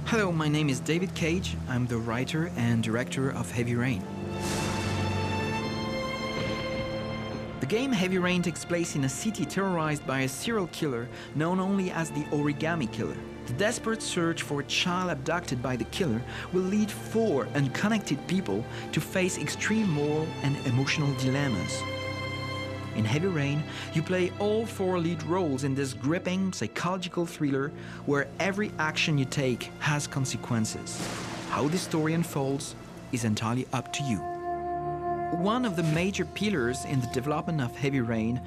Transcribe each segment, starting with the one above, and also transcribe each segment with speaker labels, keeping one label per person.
Speaker 1: Hello, my name is David Cage. I'm the writer and director of Heavy Rain. The game Heavy Rain takes place in a city terrorized by a serial killer known only as the Origami Killer. The desperate search for a child abducted by the killer will lead 4 unconnected people to face extreme moral and emotional dilemmas. In Heavy Rain, you play all 4 lead roles in this gripping psychological thriller where every action you take has consequences. How the story unfolds is entirely up to you. One of the major pillars in the development of Heavy Rain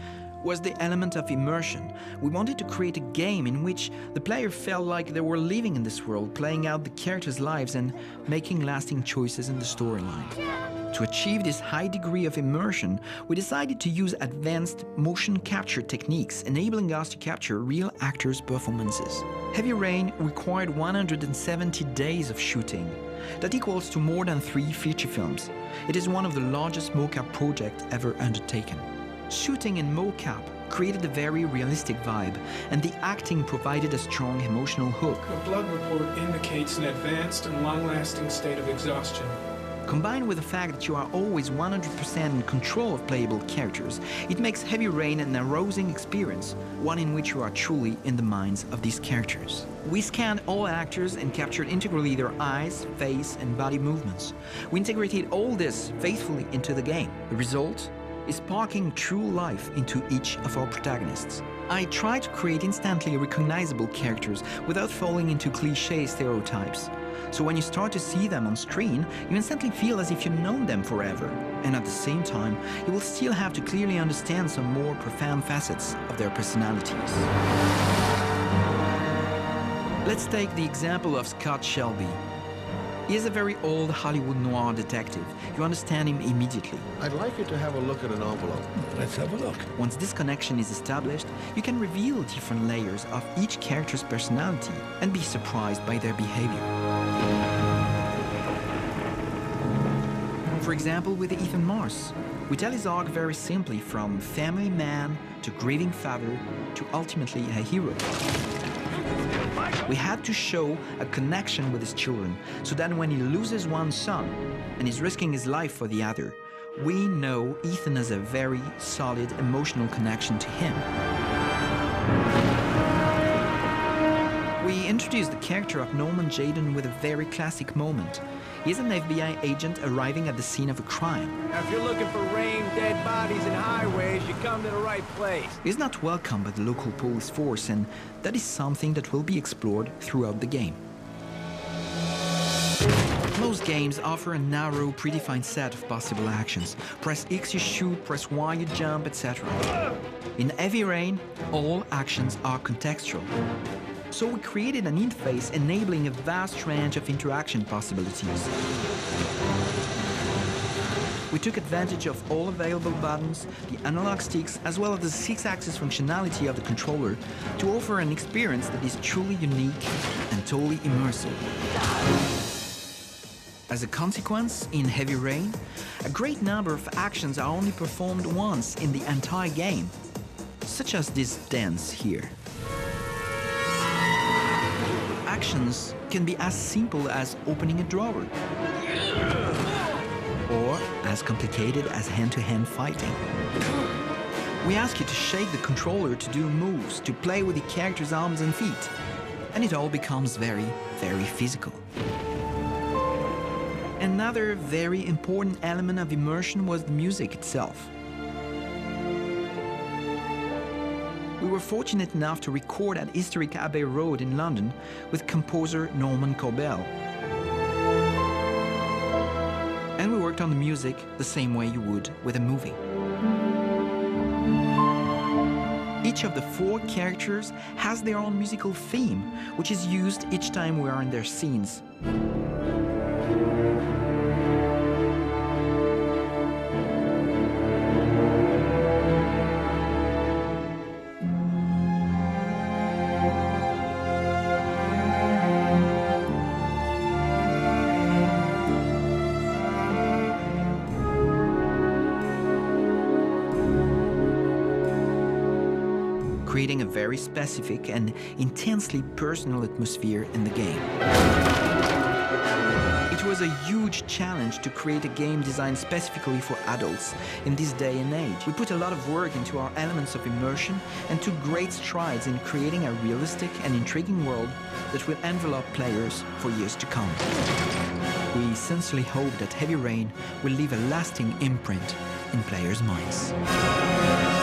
Speaker 1: was the element of immersion. We wanted to create a game in which the player felt like they were living in this world, playing out the characters' lives and making lasting choices in the storyline. To achieve this high degree of immersion, we decided to use advanced motion capture techniques, enabling us to capture real actors' performances. Heavy Rain required 170 days of shooting. That equals to more than 3 feature films. It is one of the largest mocap projects ever undertaken. Shooting in mocap created a very realistic vibe, and the acting provided a strong emotional hook.
Speaker 2: The blood report indicates an advanced and long-lasting state of exhaustion.
Speaker 1: Combined with the fact that you are always 100% in control of playable characters, it makes Heavy Rain an arousing experience, one in which you are truly in the minds of these characters. We scanned all actors and captured integrally their eyes, face, and body movements. We integrated all this faithfully into the game. The result is sparking true life into each of our protagonists. I tried to create instantly recognizable characters without falling into cliché stereotypes. So when you start to see them on screen, you instantly feel as if you've known them forever. And at the same time, you will still have to clearly understand some more profound facets of their personalities. Let's take the example of Scott Shelby. He is a very old Hollywood noir detective. You understand him immediately.
Speaker 3: I'd like you to have a look at an envelope.
Speaker 4: Let's have a look.
Speaker 1: Once this connection is established, you can reveal different layers of each character's personality and be surprised by their behavior. For example, with Ethan Mars, we tell his arc very simply from family man to grieving father to ultimately a hero. We had to show a connection with his children, so that when he loses one son and is risking his life for the other, we know Ethan has a very solid emotional connection to him. We introduced the character of Norman Jayden with a very classic moment. He is an FBI agent arriving at the scene of a crime.
Speaker 5: Now, if you're looking for rain, dead bodies, and highways, you come to the right place.
Speaker 1: He's not welcome by the local police force, and that is something that will be explored throughout the game. Most games offer a narrow, predefined set of possible actions. Press X you shoot, press Y you jump, etc. In Heavy Rain, all actions are contextual. So we created an interface enabling a vast range of interaction possibilities. We took advantage of all available buttons, the analog sticks, as well as the 6-axis functionality of the controller to offer an experience that is truly unique and totally immersive. As a consequence, in Heavy Rain, a great number of actions are only performed once in the entire game, such as this dance here. Actions can be as simple as opening a drawer, or as complicated as hand-to-hand fighting. We ask you to shake the controller to do moves, to play with the character's arms and feet, and it all becomes very, very physical. Another very important element of immersion was the music itself. We were fortunate enough to record at historic Abbey Road in London with composer Norman Corbell. And we worked on the music the same way you would with a movie. Each of the 4 characters has their own musical theme, which is used each time we are in their scenes. creating a very specific and intensely personal atmosphere in the game. It was a huge challenge to create a game designed specifically for adults in this day and age. We put a lot of work into our elements of immersion and took great strides in creating a realistic and intriguing world that will envelop players for years to come. We sincerely hope that Heavy Rain will leave a lasting imprint in players' minds.